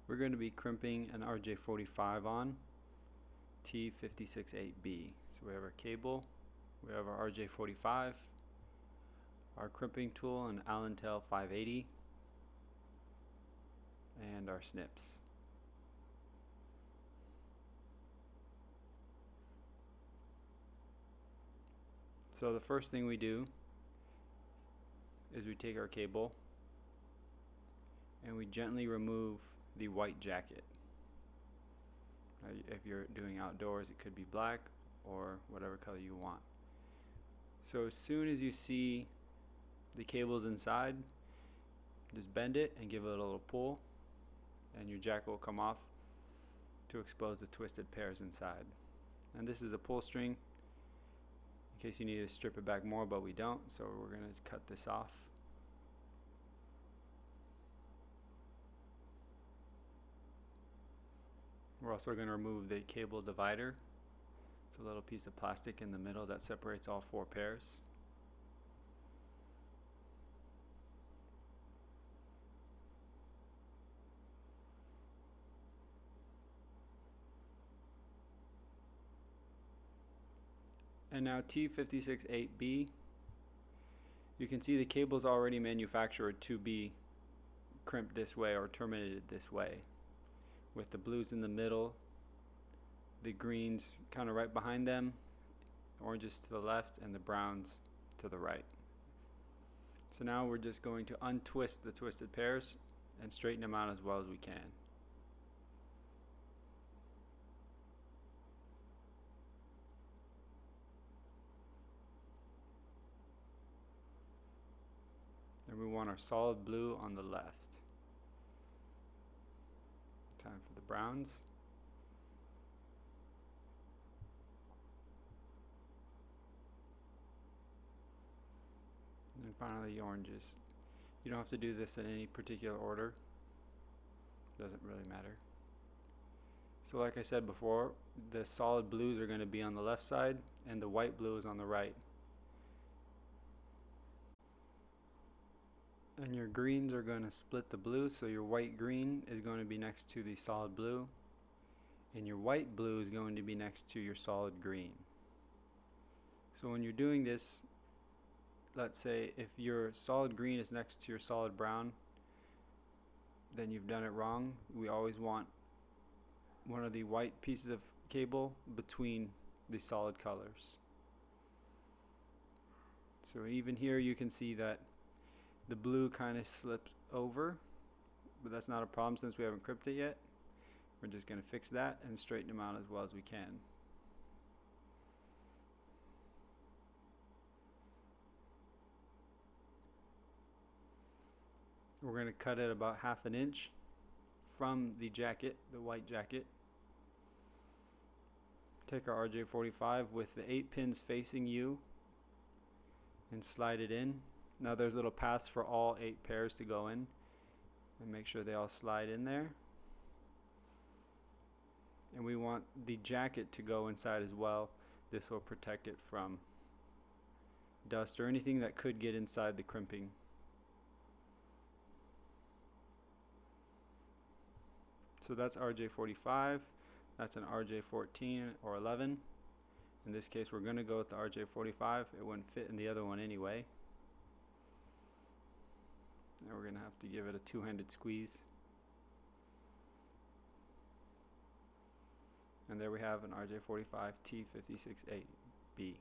We're going to be crimping an RJ-45 on T-568B. So we have our cable, we have our RJ-45, our crimping tool, an Allen tail 580, and our snips. So the first thing we do is we take our cable and we gently remove the white jacket. If you're doing outdoors, it could be black or whatever color you want. So as soon as you see the cables inside, just bend it and give it a little pull, and your jacket will come off to expose the twisted pairs inside. And this is a pull string in case you need to strip it back more, but we don't, so we're going to cut this off. We're also going to remove the cable divider. It's a little piece of plastic in the middle that separates all four pairs. And now T-568B, you can see the cable is already manufactured to be crimped this way or terminated this way, with the blues in the middle, the greens kind of right behind them, oranges to the left, and the browns to the right. So now we're just going to untwist the twisted pairs and straighten them out as well as we can. And we want our solid blue on the left. Time for the browns. And finally the oranges. You don't have to do this in any particular order. Doesn't really matter. So like I said before, the solid blues are going to be on the left side and the white blue is on the right. And your greens are going to split the blue, so your white green is going to be next to the solid blue, and your white blue is going to be next to your solid green. So when you're doing this, let's say if your solid green is next to your solid brown, then you've done it wrong. We always want one of the white pieces of cable between the solid colors. So even here you can see that the blue kind of slipped over, but that's not a problem since we haven't crimped it yet. We're just going to fix that and straighten them out as well as we can. We're going to cut it about ½ an inch from the jacket, the white jacket. Take our RJ-45 with the 8 pins facing you and slide it in. Now there's little paths for all 8 pairs to go in, and make sure they all slide in there. And we want the jacket to go inside as well. This will protect it from dust or anything that could get inside the crimping. So that's RJ-45, that's an RJ-14 or 11. In this case we're going to go with the RJ-45. It wouldn't fit in the other one anyway. Now we're going to have to give it a two-handed squeeze. And there we have an RJ-45 T-568B.